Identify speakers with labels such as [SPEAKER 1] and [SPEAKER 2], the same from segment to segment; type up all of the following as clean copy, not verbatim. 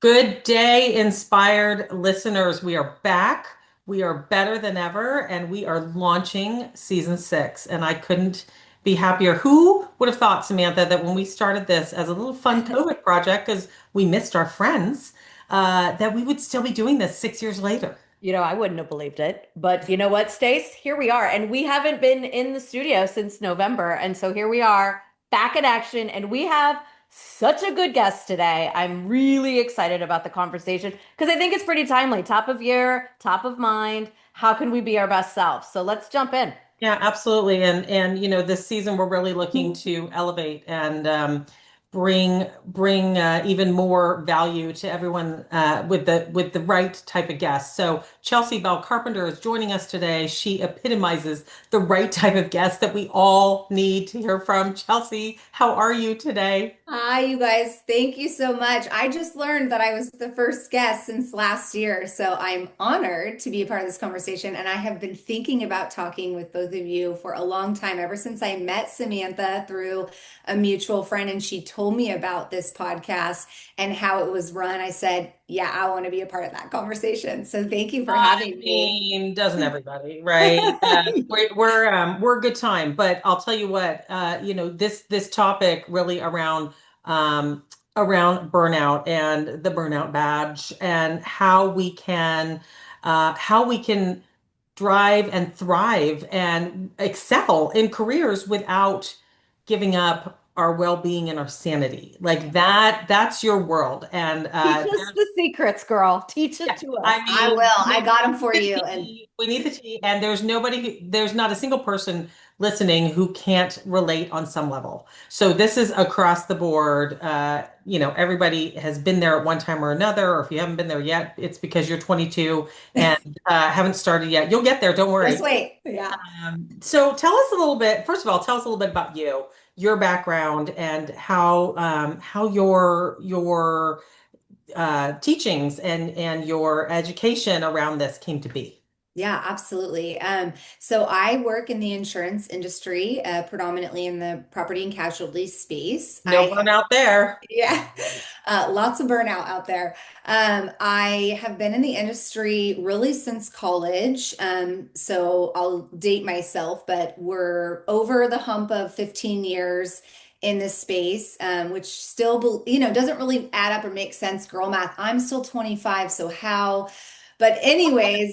[SPEAKER 1] Good day, inspired listeners. We are back. We are better than ever, and we are launching season six. And I couldn't be happier. Who would have thought, Samantha, that when we started this as a little fun COVID project, because we missed our friends, that we would still be doing this 6 years later?
[SPEAKER 2] I wouldn't have believed it. But you know what, Stace? Here we are. And we haven't been in the studio since November. And so here we are back in action. And we have such a good guest today. I'm really excited about the conversation because I think it's pretty timely. Top of year, top of mind. How can we be our best selves? So let's jump in.
[SPEAKER 1] Yeah, absolutely. And this season we're really looking to elevate and bring even more value to everyone with the right type of guest. So Chelsy Bell Carpenter is joining us today. She epitomizes the right type of guest that we all need to hear from. Chelsy, how are you today?
[SPEAKER 3] Hi, you guys. Thank you so much. I just learned that I was the first guest since last year, so I'm honored to be a part of this conversation. And I have been thinking about talking with both of you for a long time, ever since I met Samantha through a mutual friend, and she told me about this podcast and how it was run. I said, yeah, I want to be a part of that conversation. So thank you for
[SPEAKER 1] I
[SPEAKER 3] having me.
[SPEAKER 1] mean, doesn't everybody, right? We're a good time, but I'll tell you what, this topic really around burnout and the burnout badge and how we can drive and thrive and excel in careers without giving up our well-being and our sanity. Like that's your world. And
[SPEAKER 2] Teach us the secrets, girl. Teach it
[SPEAKER 1] yeah,
[SPEAKER 2] to us.
[SPEAKER 1] I
[SPEAKER 3] I
[SPEAKER 1] mean,
[SPEAKER 3] will. I got them for
[SPEAKER 1] the
[SPEAKER 3] you. And
[SPEAKER 1] tea. We need the tea, and there's not a single person listening who can't relate on some level. So this is across the board. Everybody has been there at one time or another, or if you haven't been there yet, it's because you're 22 and haven't started yet. You'll get there, don't
[SPEAKER 3] just
[SPEAKER 1] worry.
[SPEAKER 3] wait. Yeah.
[SPEAKER 1] So tell us a little bit, first of all, tell us a little bit about you, your background, and how your teachings and your education around this came to be.
[SPEAKER 3] Yeah, absolutely. So I work in the insurance industry, predominantly in the property and casualty space.
[SPEAKER 1] No burnout there.
[SPEAKER 3] Yeah, lots of burnout out there. I have been in the industry really since college. So I'll date myself, but we're over the hump of 15 years in this space, which still, doesn't really add up or make sense, girl math. I'm still 25, so how? But anyways,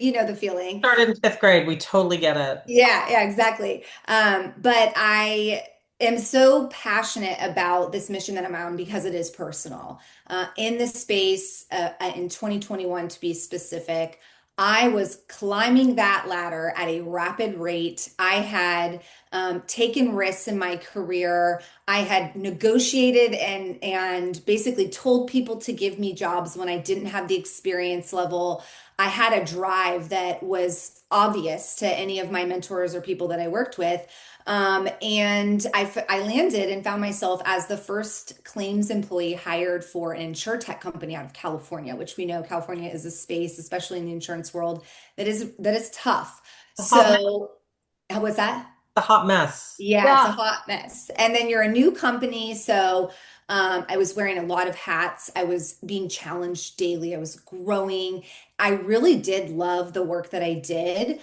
[SPEAKER 3] you know the feeling.
[SPEAKER 1] Started in fifth grade. We totally get it.
[SPEAKER 3] Yeah, exactly. But I am so passionate about this mission that I'm on because it is personal. In this space, in 2021, to be specific, I was climbing that ladder at a rapid rate. I had taken risks in my career. I had negotiated and basically told people to give me jobs when I didn't have the experience level. I had a drive that was obvious to any of my mentors or people that I worked with. And I landed and found myself as the first claims employee hired for an insure tech company out of California, which we know California is a space, especially in the insurance world, that is tough.
[SPEAKER 1] The hot mess.
[SPEAKER 3] So, how was that?
[SPEAKER 1] The hot mess.
[SPEAKER 3] Yeah, it's a
[SPEAKER 2] Yeah.
[SPEAKER 3] hot mess. And then you're a new company. So I was wearing a lot of hats. I was being challenged daily. I was growing. I really did love the work that I did.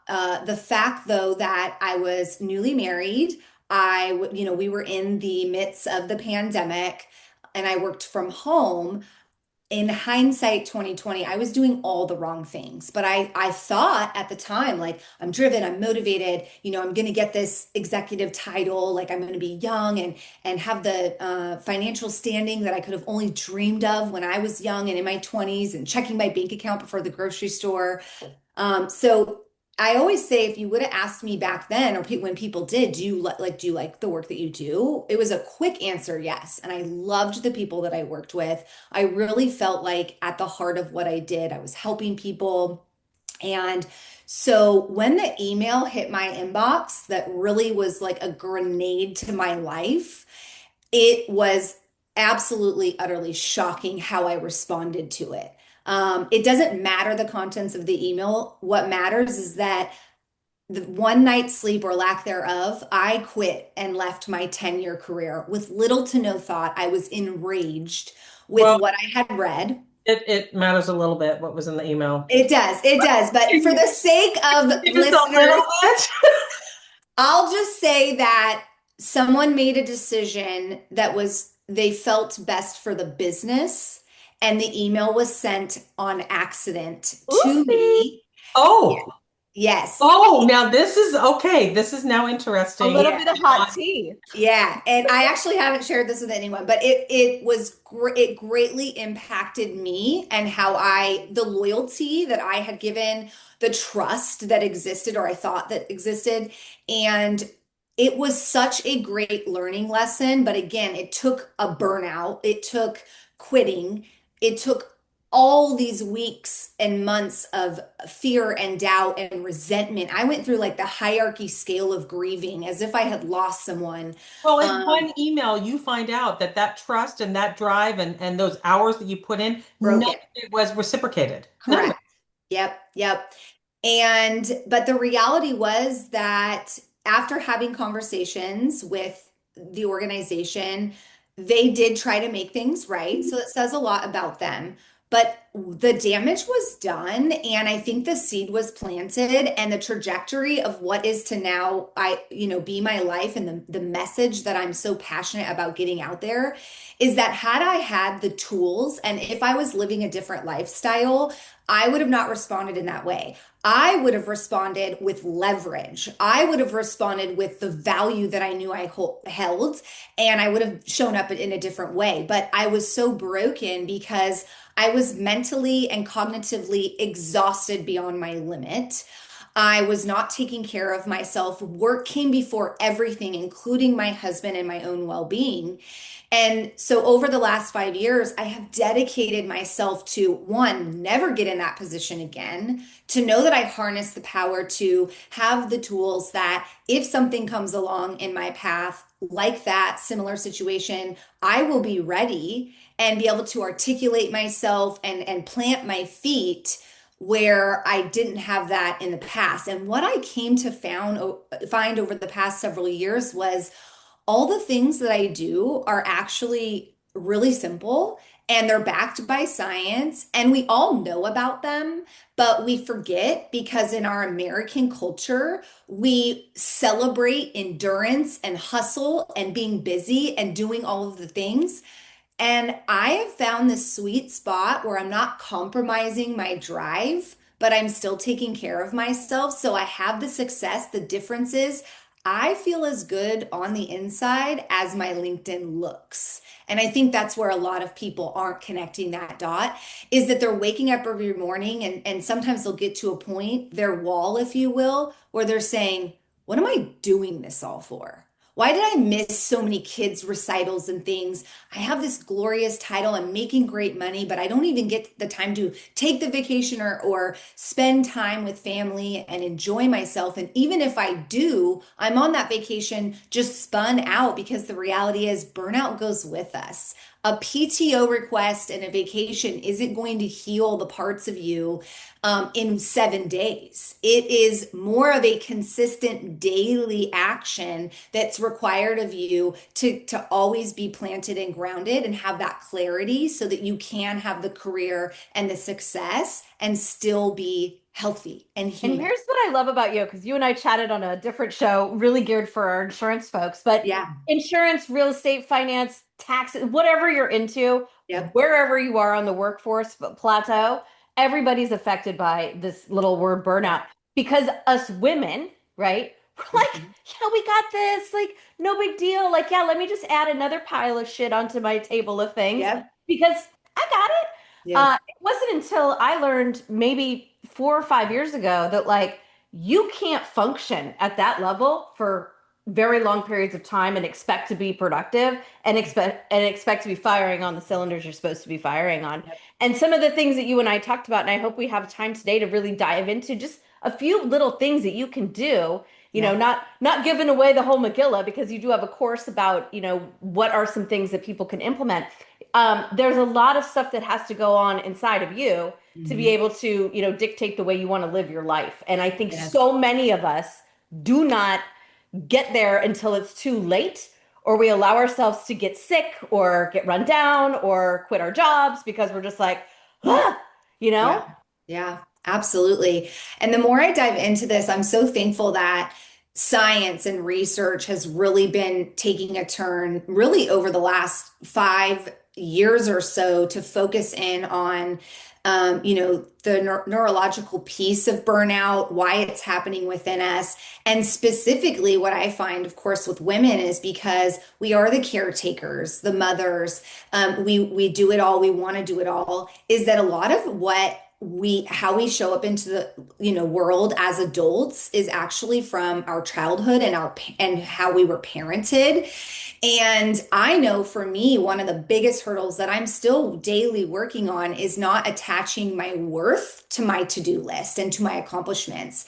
[SPEAKER 3] The fact, though, that I was newly married, we were in the midst of the pandemic and I worked from home. In hindsight 2020, I was doing all the wrong things, but I thought at the time, like, I'm driven, I'm motivated, I'm going to get this executive title, like I'm going to be young and have the financial standing that I could have only dreamed of when I was young and in my 20s and checking my bank account before the grocery store. So I always say, if you would have asked me back then, or when people did, do you like the work that you do? It was a quick answer, yes. And I loved the people that I worked with. I really felt like at the heart of what I did, I was helping people. And so when the email hit my inbox, that really was like a grenade to my life. It was absolutely, utterly shocking how I responded to it. It doesn't matter the contents of the email. What matters is that the one night's sleep or lack thereof, I quit and left my 10-year career with little to no thought. I was enraged with
[SPEAKER 1] Well,
[SPEAKER 3] what I had read.
[SPEAKER 1] it matters a little bit what was in the email.
[SPEAKER 3] It does, it does. But for the sake of
[SPEAKER 1] Just a little
[SPEAKER 3] listeners,
[SPEAKER 1] bit.
[SPEAKER 3] I'll just say that someone made a decision that was they felt best for the business, and the email was sent on accident to
[SPEAKER 2] Oopsie.
[SPEAKER 3] me.
[SPEAKER 1] Oh,
[SPEAKER 3] Yes.
[SPEAKER 1] oh, now this is okay. This is now
[SPEAKER 2] A
[SPEAKER 1] interesting.
[SPEAKER 2] little
[SPEAKER 3] Yeah.
[SPEAKER 2] bit of hot tea.
[SPEAKER 3] Yeah, and I actually haven't shared this with anyone, but it greatly impacted me and how I the loyalty that I had given, the trust that existed or I thought that existed, and it was such a great learning lesson, but again, it took a burnout, it took quitting, it took all these weeks and months of fear and doubt and resentment. I went through like the hierarchy scale of grieving as if I had lost someone.
[SPEAKER 1] Well, in
[SPEAKER 3] Um,
[SPEAKER 1] one email, you find out that that trust and that drive and those hours that you put in, none
[SPEAKER 3] Broken.
[SPEAKER 1] of it was reciprocated. None of it.
[SPEAKER 3] Correct. Yep, yep. But the reality was that after having conversations with the organization, they did try to make things right. So it says a lot about them. But the damage was done, and I think the seed was planted, and the trajectory of what is to now be my life and the message that I'm so passionate about getting out there is that had I had the tools and if I was living a different lifestyle, I would have not responded in that way. I would have responded with leverage. I would have responded with the value that I knew held, and I would have shown up in a different way. But I was so broken because I was mentally and cognitively exhausted beyond my limit. I was not taking care of myself. Work came before everything, including my husband and my own well being. And so over the last 5 years, I have dedicated myself to one, never get in that position again, to know that I harness the power to have the tools that if something comes along in my path, like that similar situation, I will be ready and be able to articulate myself and plant my feet where I didn't have that in the past. And what I came to find over the past several years was all the things that I do are actually really simple and they're backed by science and we all know about them, but we forget because in our American culture, we celebrate endurance and hustle and being busy and doing all of the things. And I have found this sweet spot where I'm not compromising my drive, but I'm still taking care of myself. So I have the success. The difference is I feel as good on the inside as my LinkedIn looks. And I think that's where a lot of people aren't connecting that dot is that they're waking up every morning and sometimes they'll get to a point, their wall, if you will, where they're saying, what am I doing this all for? Why did I miss so many kids' recitals and things? I have this glorious title. I'm making great money, but I don't even get the time to take the vacation or spend time with family and enjoy myself. And even if I do, I'm on that vacation just spun out because the reality is burnout goes with us. A PTO request and a vacation isn't going to heal the parts of you in 7 days. It is more of a consistent daily action that's required of you to always be planted and grounded and have that clarity so that you can have the career and the success and still be healthy and
[SPEAKER 2] And
[SPEAKER 3] human.
[SPEAKER 2] here's what I love about you, because you and I chatted on a different show, really geared for our insurance folks, but
[SPEAKER 3] Yeah.
[SPEAKER 2] insurance, real estate, finance, taxes, whatever you're into,
[SPEAKER 3] Yep.
[SPEAKER 2] wherever you are on the workforce plateau, everybody's affected by this little word burnout.
[SPEAKER 3] Yep.
[SPEAKER 2] Because us women, right? We're like,
[SPEAKER 3] Mhm.
[SPEAKER 2] yeah, we got this. Like, no big deal. Like, yeah, let me just add another pile of shit onto my table of things
[SPEAKER 3] Yep.
[SPEAKER 2] because I got it.
[SPEAKER 3] Yep.
[SPEAKER 2] It wasn't until I learned maybe 4 or 5 years ago that like you can't function at that level for very long periods of time and expect to be productive and expect to be firing on the cylinders you're supposed to be firing on.
[SPEAKER 3] Yep.
[SPEAKER 2] And some of the things that you and I talked about, and I hope we have time today to really dive into just a few little things that you can do,
[SPEAKER 3] Yep.
[SPEAKER 2] not giving away the whole Megillah because you do have a course about, what are some things that people can implement. There's a lot of stuff that has to go on inside of you to be
[SPEAKER 3] Mhm.
[SPEAKER 2] able to, dictate the way you want to live your life. And I think
[SPEAKER 3] Yes.
[SPEAKER 2] so many of us do not get there until it's too late, or we allow ourselves to get sick or get run down or quit our jobs because we're just like, ah, you
[SPEAKER 3] Yeah.
[SPEAKER 2] know?
[SPEAKER 3] Yeah, absolutely. And the more I dive into this, I'm so thankful that science and research has really been taking a turn really over the last 5 years or so to focus in on the neurological piece of burnout, why it's happening within us. And specifically, what I find, of course, with women is because we are the caretakers, the mothers, we do it all, we want to do it all, is that a lot of what how we show up into the world as adults is actually from our childhood and and how we were parented. And I know for me, one of the biggest hurdles that I'm still daily working on is not attaching my worth to my to-do list and to my accomplishments.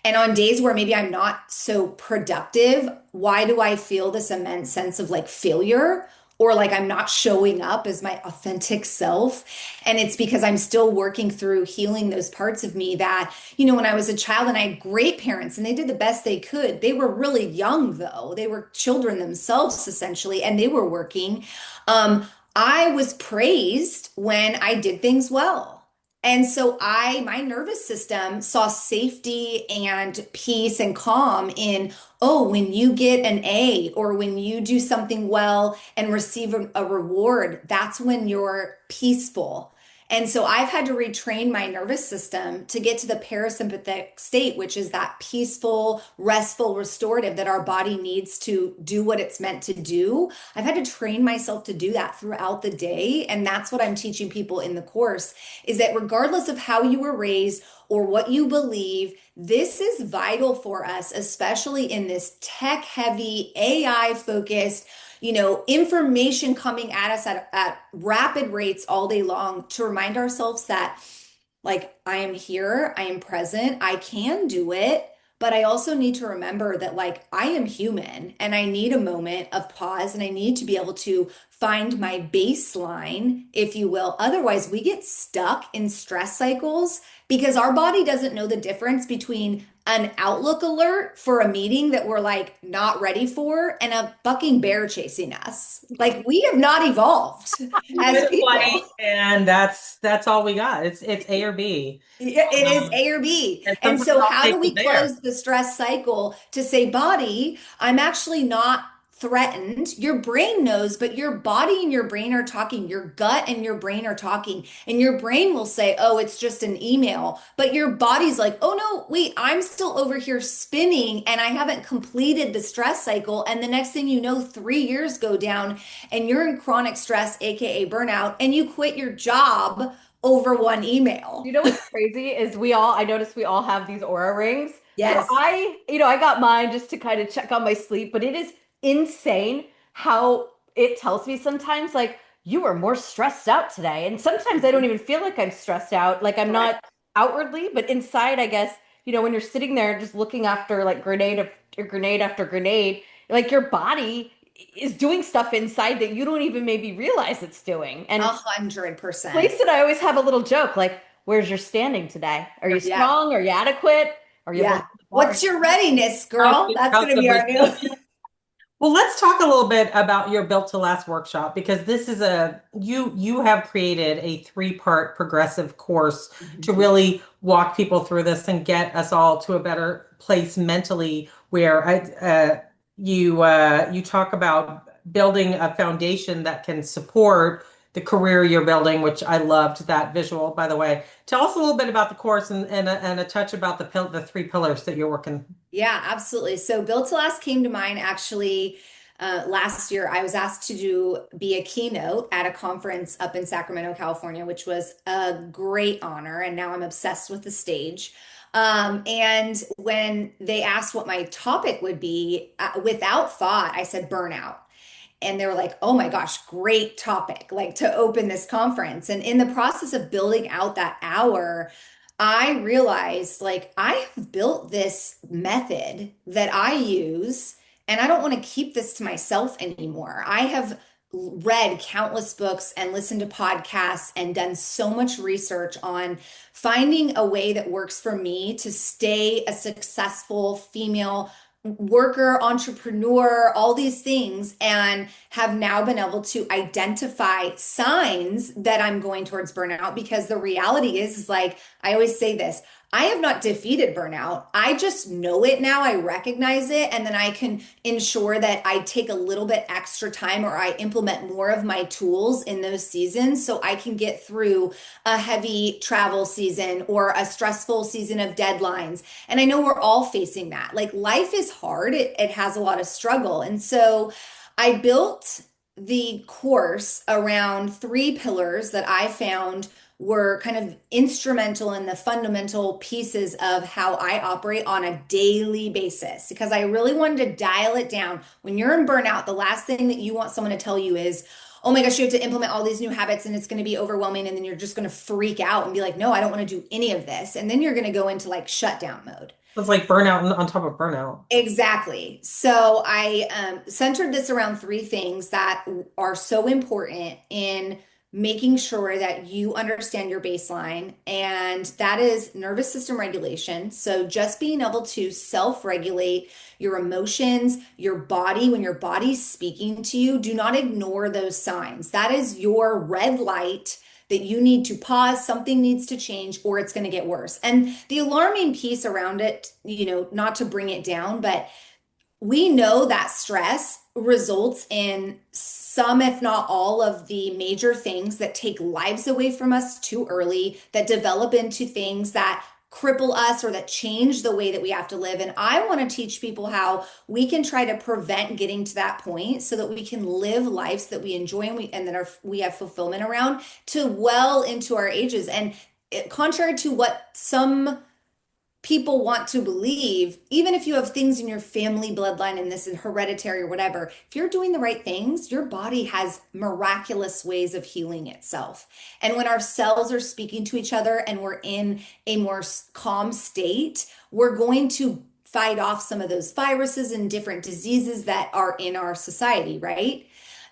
[SPEAKER 3] And on days where maybe I'm not so productive, why do I feel this immense sense of like failure? Or like I'm not showing up as my authentic self. And it's because I'm still working through healing those parts of me that, when I was a child and I had great parents and they did the best they could. They were really young though. They were children themselves essentially, and they were working. Um, I was praised when I did things well. And so my nervous system saw safety and peace and calm in, oh, when you get an A or when you do something well and receive a reward, that's when you're peaceful. And so I've had to retrain my nervous system to get to the parasympathetic state, which is that peaceful, restful, restorative that our body needs to do what it's meant to do. I've had to train myself to do that throughout the day. And that's what I'm teaching people in the course is that regardless of how you were raised or what you believe, this is vital for us, especially in this tech heavy, AI focused, information coming at us at rapid rates all day long to remind ourselves that, like, I am here, I am present, I can do it. But I also need to remember that, like, I am human and I need a moment of pause and I need to be able to find my baseline, if you will. Otherwise, we get stuck in stress cycles because our body doesn't know the difference between an Outlook alert for a meeting that we're like not ready for and a fucking bear chasing us. Like we have not evolved as
[SPEAKER 1] Good flight,
[SPEAKER 3] people.
[SPEAKER 1] and that's all we got. It's A or B.
[SPEAKER 3] Yeah, it is
[SPEAKER 1] Um,
[SPEAKER 3] A or B.
[SPEAKER 1] and
[SPEAKER 3] And
[SPEAKER 1] sometimes
[SPEAKER 3] so,
[SPEAKER 1] I'll
[SPEAKER 3] how do
[SPEAKER 1] take the
[SPEAKER 3] we
[SPEAKER 1] bear.
[SPEAKER 3] close the stress cycle to say, body, I'm actually not threatened? Your brain knows, but your body and your brain are talking. Your gut and your brain are talking. And your brain will say, oh, it's just an email. But your body's like, oh, no, wait, I'm still over here spinning and I haven't completed the stress cycle. And the next thing you know, 3 years go down and you're in chronic stress, AKA burnout, and you quit your job over one email.
[SPEAKER 2] You know what's crazy is I noticed we all have these aura rings. So
[SPEAKER 3] Yes.
[SPEAKER 2] I got mine just to kind of check on my sleep, but it is insane how it tells me sometimes like you were more stressed out today. And sometimes I don't even feel like I'm stressed out. Like I'm
[SPEAKER 3] Correct.
[SPEAKER 2] not outwardly, but inside, I guess, when you're sitting there just looking after like grenade after grenade, like your body is doing stuff inside that you don't even maybe realize it's doing.
[SPEAKER 3] A
[SPEAKER 2] And
[SPEAKER 3] hundred percent.
[SPEAKER 2] place that I always have a little joke like, where's your standing today? Are you
[SPEAKER 3] Yeah.
[SPEAKER 2] strong? Are you adequate? Are you
[SPEAKER 3] Yeah.
[SPEAKER 2] able to
[SPEAKER 3] What's your readiness, girl? That's
[SPEAKER 1] How's
[SPEAKER 3] going to
[SPEAKER 1] the
[SPEAKER 3] be our new.
[SPEAKER 1] resilience? Well, let's talk a little bit about your Built to Last workshop because this is you have created a three-part progressive course to really walk people through this and get us all to a better place mentally where you talk about building a foundation that can support the career you're building, which I loved that visual, by the way. Tell us a little bit about the course and a touch about the three pillars that you're working.
[SPEAKER 3] Yeah, absolutely. So Built to Last came to mind actually last year. I was asked to be a keynote at a conference up in Sacramento, California, which was a great honor. And now I'm obsessed with the stage. And when they asked what my topic would be, without thought, I said burnout. And they were like, oh my gosh, great topic, like to open this conference. And in the process of building out that hour, I realized like I have built this method that I use, and I don't want to keep this to myself anymore. I have read countless books and listened to podcasts and done so much research on finding a way that works for me to stay a successful female worker, entrepreneur, all these things, and have now been able to identify signs that I'm going towards burnout because the reality is like, I always say this. I have not defeated burnout. I just know it now. I recognize it. And then I can ensure that I take a little bit extra time or I implement more of my tools in those seasons so I can get through a heavy travel season or a stressful season of deadlines. And I know we're all facing that. Like life is hard, it has a lot of struggle. And so I built the course around three pillars that I found were kind of instrumental in the fundamental pieces of how I operate on a daily basis because I really wanted to dial it down. When you're in burnout, the last thing that you want someone to tell you is, oh my gosh, you have to implement all these new habits and it's going to be overwhelming. And then you're just going to freak out and be like, no, I don't want to do any of this. And then you're going to go into like shutdown mode.
[SPEAKER 1] It's like burnout on top of burnout.
[SPEAKER 3] Exactly. So I centered this around three things that are so important in making sure that you understand your baseline, and that is nervous system regulation. So just being able to self-regulate your emotions, your body, when your body's speaking to you, do not ignore those signs. That is your red light that you need to pause, something needs to change, or it's going to get worse. And the alarming piece around it, not to bring it down, but we know that stress results in some, if not all, of the major things that take lives away from us too early, that develop into things that cripple us or that change the way that we have to live. And I want to teach people how we can try to prevent getting to that point so that we can live lives that we enjoy and that we have fulfillment around to well into our ages. And contrary to what some people want to believe, even if you have things in your family bloodline and this is hereditary or whatever, if you're doing the right things, your body has miraculous ways of healing itself. And when our cells are speaking to each other and we're in a more calm state, we're going to fight off some of those viruses and different diseases that are in our society, right?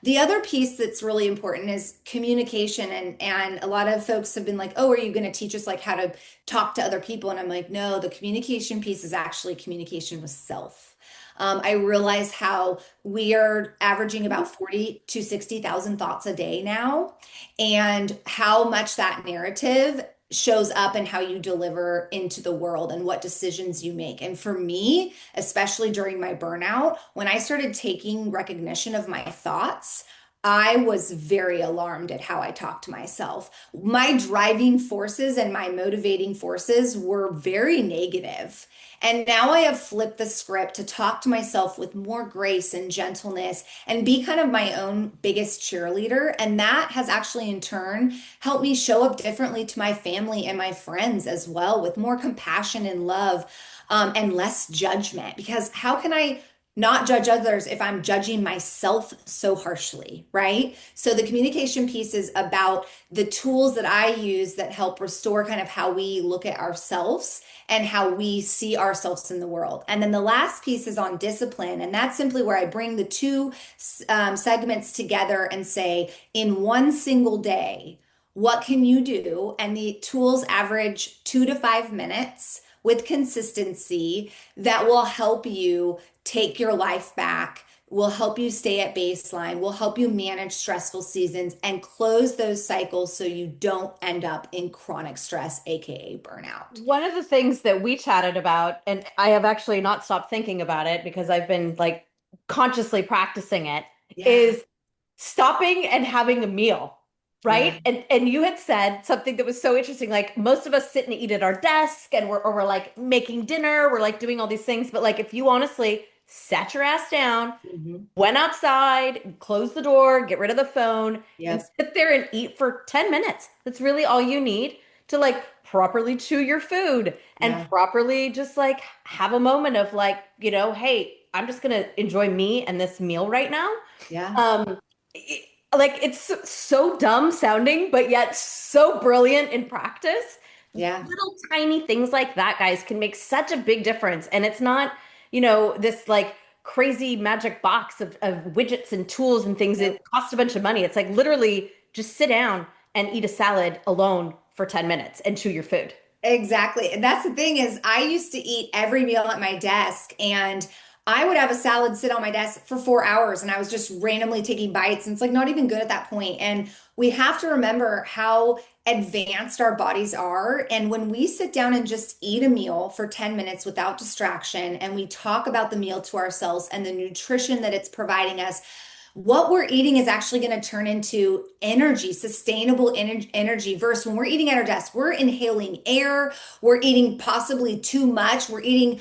[SPEAKER 3] The other piece that's really important is communication. And a lot of folks have been like, oh, are you going to teach us like how to talk to other people? And I'm like, no, the communication piece is actually communication with self. I realize how we are averaging about 40 to 60,000 thoughts a day now, and how much that narrative shows up in how you deliver into the world and what decisions you make. And for me, especially during my burnout, when I started taking recognition of my thoughts, I was very alarmed at how I talked to myself. My driving forces and my motivating forces were very negative. And now I have flipped the script to talk to myself with more grace and gentleness and be kind of my own biggest cheerleader. And that has actually, in turn, helped me show up differently to my family and my friends as well, with more compassion and love, and less judgment. Because how can I not judge others if I'm judging myself so harshly, right? So the communication piece is about the tools that I use that help restore kind of how we look at ourselves and how we see ourselves in the world. And then the last piece is on discipline. And that's simply where I bring the two segments together and say, in one single day, what can you do? And the tools average 2 to 5 minutes with consistency that will help you take your life back, will help you stay at baseline, will help you manage stressful seasons and close those cycles so you don't end up in chronic stress, aka burnout.
[SPEAKER 2] One of the things that we chatted about, and I have actually not stopped thinking about it because I've been like consciously practicing it,
[SPEAKER 3] Yeah,
[SPEAKER 2] is stopping and having a meal,
[SPEAKER 3] yeah,
[SPEAKER 2] right? And you had said something that was so interesting. Like most of us sit and eat at our desk and we're like making dinner, we're like doing all these things. But like if you honestly sat your ass down,
[SPEAKER 3] mhm,
[SPEAKER 2] went outside, close the door, get rid of the phone, and
[SPEAKER 3] yep,
[SPEAKER 2] sit there and eat for 10 minutes. That's really all you need to like properly chew your food and
[SPEAKER 3] yeah,
[SPEAKER 2] properly just like have a moment of like, hey, I'm just gonna enjoy me and this meal right now.
[SPEAKER 3] yeah,
[SPEAKER 2] Um, like it's so dumb sounding, but yet so brilliant in practice.
[SPEAKER 3] yeah,
[SPEAKER 2] Little tiny things like that, guys, can make such a big difference. And it's not, this like crazy magic box of widgets and tools and things
[SPEAKER 3] nope.
[SPEAKER 2] that cost a bunch of money. It's like literally just sit down and eat a salad alone for 10 minutes and chew your food.
[SPEAKER 3] Exactly. And that's the thing is I used to eat every meal at my desk, and I would have a salad sit on my desk for 4 hours and I was just randomly taking bites. And it's like not even good at that point. And we have to remember how advanced our bodies are. And when we sit down and just eat a meal for 10 minutes without distraction, and we talk about the meal to ourselves and the nutrition that it's providing us, what we're eating is actually going to turn into energy, sustainable energy. Versus when we're eating at our desk, we're inhaling air, we're eating possibly too much, we're eating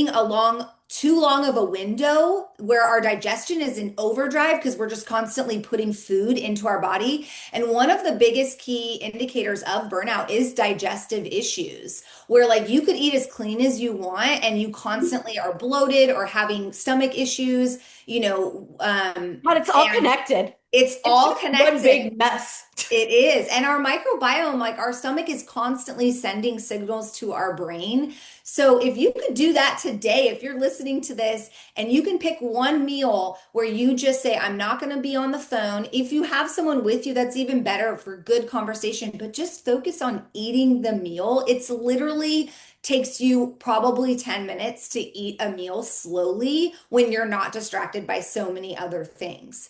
[SPEAKER 3] along too long of a window where our digestion is in overdrive because we're just constantly putting food into our body. And one of the biggest key indicators of burnout is digestive issues, where like you could eat as clean as you want and you constantly are bloated or having stomach issues,
[SPEAKER 2] But it's all
[SPEAKER 3] and
[SPEAKER 2] connected.
[SPEAKER 3] it's
[SPEAKER 2] It's
[SPEAKER 3] all
[SPEAKER 2] just one
[SPEAKER 3] connected.
[SPEAKER 2] big mess.
[SPEAKER 3] It is. And our microbiome, like our stomach is constantly sending signals to our brain. So if you could do that today, if you're listening to this and you can pick one meal where you just say, I'm not going to be on the phone. If you have someone with you, that's even better for good conversation, but just focus on eating the meal. It's literally takes you probably 10 minutes to eat a meal slowly when you're not distracted by so many other things.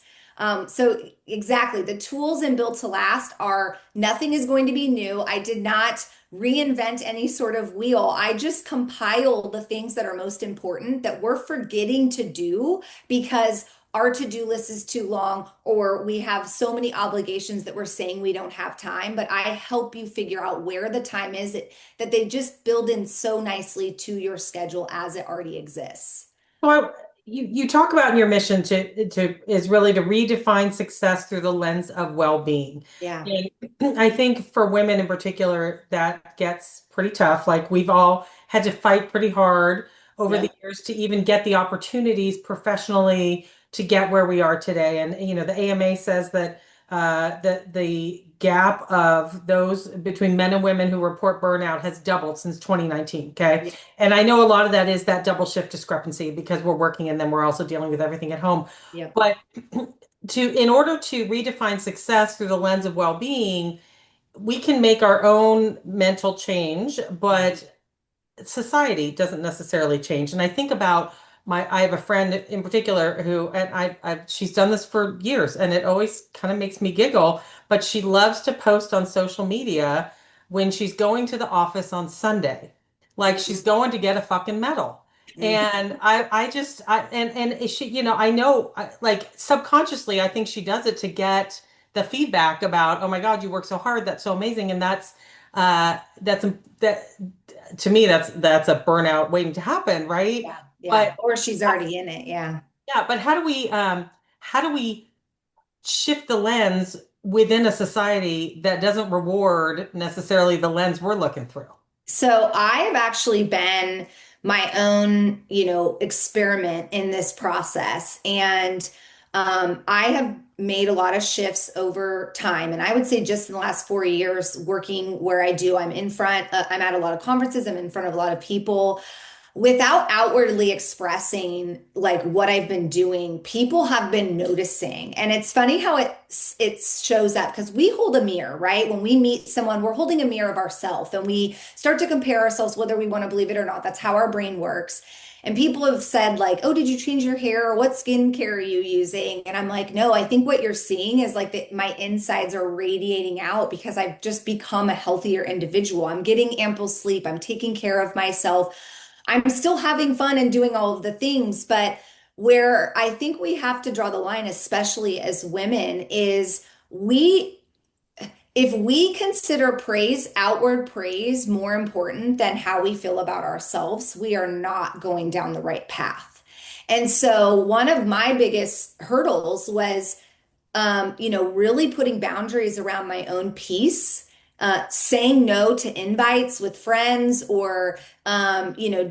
[SPEAKER 3] So exactly, the tools in Built to Last are nothing is going to be new. I did not reinvent any sort of wheel. I just compile the things that are most important that we're forgetting to do because our to-do list is too long or we have so many obligations that we're saying we don't have time. But I help you figure out where the time is that they just build in so nicely to your schedule as it already exists.
[SPEAKER 1] Well, you talk about in your mission to is really to redefine success through the lens of well-being.
[SPEAKER 3] Yeah.
[SPEAKER 1] And I think for women in particular, that gets pretty tough. Like we've all had to fight pretty hard over the
[SPEAKER 3] Yep.
[SPEAKER 1] years to even get the opportunities professionally to get where we are today. And the AMA says that the gap of those between men and women who report burnout has doubled since 2019. Okay.
[SPEAKER 3] Yep.
[SPEAKER 1] And I know a lot of that is that double shift discrepancy because we're working and then we're also dealing with everything at home.
[SPEAKER 3] Yep.
[SPEAKER 1] But in order to redefine success through the lens of well-being, we can make our own mental change, but society doesn't necessarily change. And I think about I have a friend in particular who, and she's done this for years, and it always kind of makes me giggle, but she loves to post on social media when she's going to the office on Sunday, like she's going to get a fucking medal.
[SPEAKER 3] Mhm.
[SPEAKER 1] And and she, I know, like subconsciously, I think she does it to get the feedback about, oh my God, you work so hard, that's so amazing, and that to me that's a burnout waiting to happen, right?
[SPEAKER 3] Yeah, yeah.
[SPEAKER 1] But
[SPEAKER 3] Or she's already in it. Yeah.
[SPEAKER 1] yeah, but how do we shift the lens within a society that doesn't reward necessarily the lens we're looking through?
[SPEAKER 3] So I have actually been my own, experiment in this process. And I have made a lot of shifts over time. And I would say just in the last 4 years, working where I do, I'm at a lot of conferences, I'm in front of a lot of people. Without outwardly expressing like what I've been doing, people have been noticing. And it's funny how it shows up because we hold a mirror, right? When we meet someone, we're holding a mirror of ourselves and we start to compare ourselves, whether we want to believe it or not. That's how our brain works. And people have said like, "Oh, did you change your hair? Or what skincare are you using?" And I'm like, "No, I think what you're seeing is like that my insides are radiating out because I've just become a healthier individual. I'm getting ample sleep. I'm taking care of myself. I'm still having fun and doing all of the things, but where I think we have to draw the line, especially as women, is if we consider praise, outward praise, more important than how we feel about ourselves, we are not going down the right path. And so one of my biggest hurdles was really putting boundaries around my own peace, saying no to invites with friends or,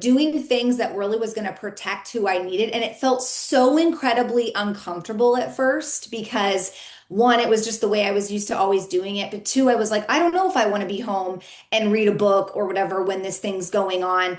[SPEAKER 3] doing things that really was going to protect who I needed. And it felt so incredibly uncomfortable at first because one, it was just the way I was used to always doing it. But two, I was like, I don't know if I want to be home and read a book or whatever when this thing's going on.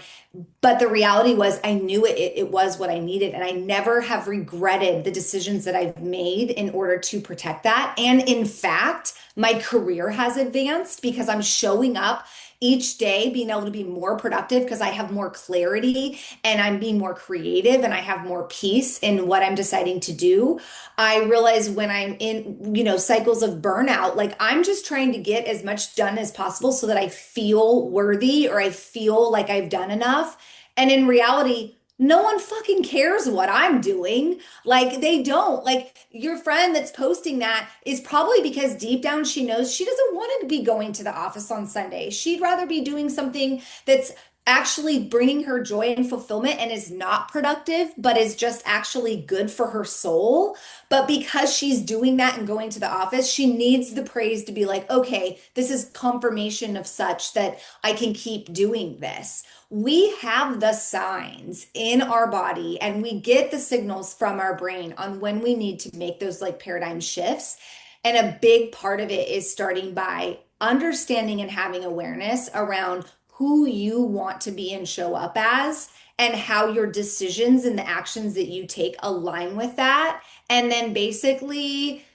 [SPEAKER 3] But the reality was, I knew it was what I needed. And I never have regretted the decisions that I've made in order to protect that. And in fact, my career has advanced because I'm showing up each day being able to be more productive because I have more clarity and I'm being more creative and I have more peace in what I'm deciding to do. I realize when I'm in, cycles of burnout, like I'm just trying to get as much done as possible so that I feel worthy or I feel like I've done enough. And in reality, no one fucking cares what I'm doing. Like they don't. Like your friend that's posting that is probably because deep down she knows she doesn't want to be going to the office on Sunday. She'd rather be doing something that's actually bringing her joy and fulfillment and is not productive, but is just actually good for her soul. But because she's doing that and going to the office, she needs the praise to be like, okay, this is confirmation of such that I can keep doing this. We have the signs in our body and we get the signals from our brain on when we need to make those like paradigm shifts. And a big part of it is starting by understanding and having awareness around who you want to be and show up as, and how your decisions and the actions that you take align with that. And then basically,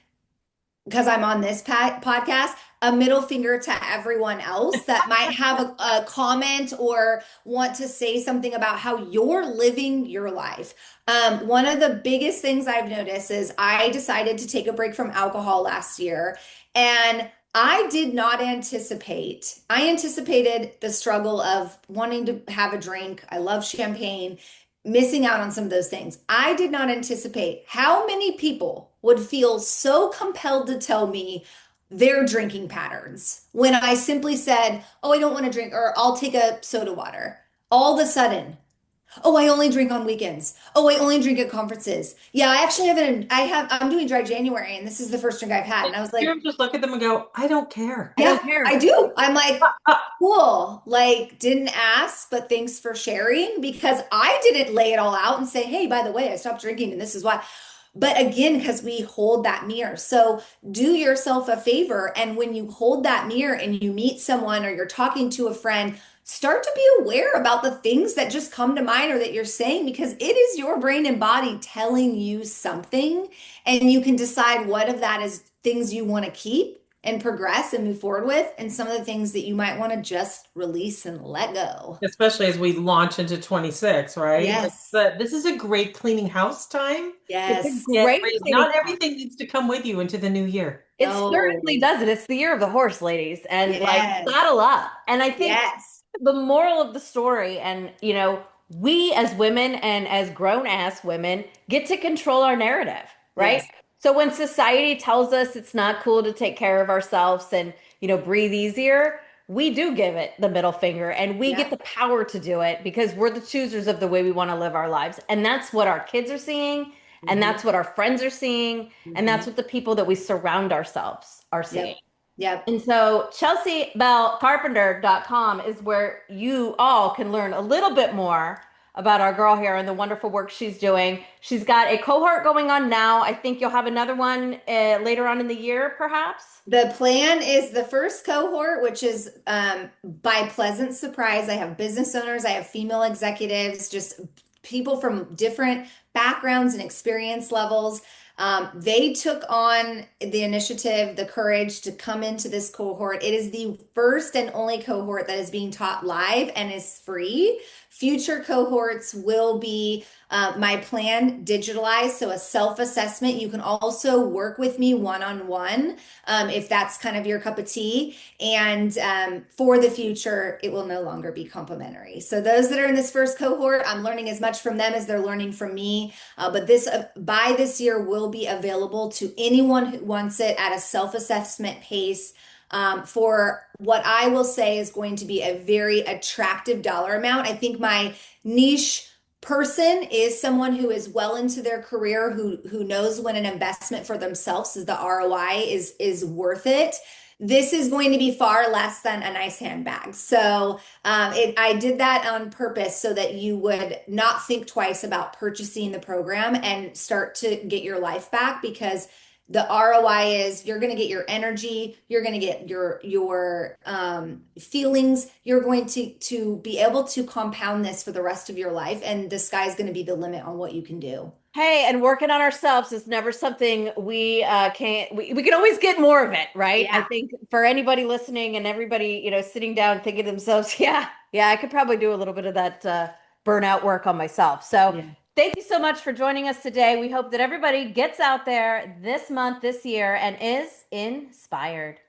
[SPEAKER 3] because I'm on this podcast, a middle finger to everyone else that might have a comment or want to say something about how you're living your life. One of the biggest things I've noticed is I decided to take a break from alcohol last year, and I did not anticipate. I anticipated the struggle of wanting to have a drink. I love champagne, missing out on some of those things. I did not anticipate how many people would feel so compelled to tell me their drinking patterns when I simply said, "Oh, I don't want to drink," or "I'll take a soda water." All of a sudden, "Oh, I only drink on weekends. Oh, I only drink at conferences." Yeah, I actually haven't, I'm doing dry January and this is the first drink I've had. And I was like,
[SPEAKER 1] You just look at them and go, I don't care.
[SPEAKER 2] I don't
[SPEAKER 3] yeah, I
[SPEAKER 2] care.
[SPEAKER 3] do. I'm like, cool. Like, didn't ask, but thanks for sharing because I didn't lay it all out and say, hey, by the way, I stopped drinking and this is why. But again, because we hold that mirror. So do yourself a favor. And when you hold that mirror and you meet someone or you're talking to a friend, start to be aware about the things that just come to mind or that you're saying because it is your brain and body telling you something. And you can decide what of that is things you want to keep and progress and move forward with, and some of the things that you might want to just release and let go.
[SPEAKER 1] Especially as we launch into 26, right? Like,
[SPEAKER 3] Yes.
[SPEAKER 1] but this is a great cleaning house time.
[SPEAKER 2] It's a
[SPEAKER 3] Yes.
[SPEAKER 2] great cleaning
[SPEAKER 1] Not
[SPEAKER 2] house.
[SPEAKER 1] everything needs to come with you into the new year.
[SPEAKER 2] It certainly
[SPEAKER 3] No.
[SPEAKER 2] does it. It's the year of the horse, ladies, and like
[SPEAKER 3] Yes.
[SPEAKER 2] saddle up. And I think
[SPEAKER 3] Yes.
[SPEAKER 2] the moral of the story, and we as women and as grown ass women get to control our narrative, right?
[SPEAKER 3] Yes.
[SPEAKER 2] So when society tells us it's not cool to take care of ourselves and, breathe easier, we do give it the middle finger and we get
[SPEAKER 3] Yeah.
[SPEAKER 2] the power to do it because we're the choosers of the way we want to live our lives. And that's what our kids are seeing, and
[SPEAKER 3] Hmm.
[SPEAKER 2] that's what our friends are seeing, and
[SPEAKER 3] Hmm.
[SPEAKER 2] that's what the people that we surround ourselves are seeing.
[SPEAKER 3] Yep. Yep.
[SPEAKER 2] And so ChelseaBellCarpenter.com is where you all can learn a little bit more about our girl here and the wonderful work she's doing. She's got a cohort going on now. I think you'll have another one later on in the year, perhaps.
[SPEAKER 3] The plan is the first cohort, which is by pleasant surprise. I have business owners, I have female executives, just people from different backgrounds and experience levels. They took on the initiative, the courage to come into this cohort. It is the first and only cohort that is being taught live and is free. Future cohorts will be my plan digitalized, so a self-assessment. You can also work with me one-on-one if that's kind of your cup of tea. And for the future, it will no longer be complimentary. So those that are in this first cohort, I'm learning as much from them as they're learning from me. But this by this year will be available to anyone who wants it at a self-assessment pace. For what I will say is going to be a very attractive dollar amount. I think my niche person is someone who is well into their career, who knows when an investment for themselves is the ROI is worth it. This is going to be far less than a nice handbag. So I did that on purpose so that you would not think twice about purchasing the program and start to get your life back because the ROI is you're going to get your energy, you're going to get your feelings, you're going to be able to compound this for the rest of your life, and the sky's going to be the limit on what you can do.
[SPEAKER 2] Hey, and working on ourselves is never something we can't we can always get more of it, right? I
[SPEAKER 3] Yeah.
[SPEAKER 2] think for anybody listening and everybody, sitting down thinking to themselves, yeah, I could probably do a little bit of that burnout work on myself. So
[SPEAKER 3] Yeah.
[SPEAKER 2] thank you so much for joining us today. We hope that everybody gets out there this month, this year, and is inspired.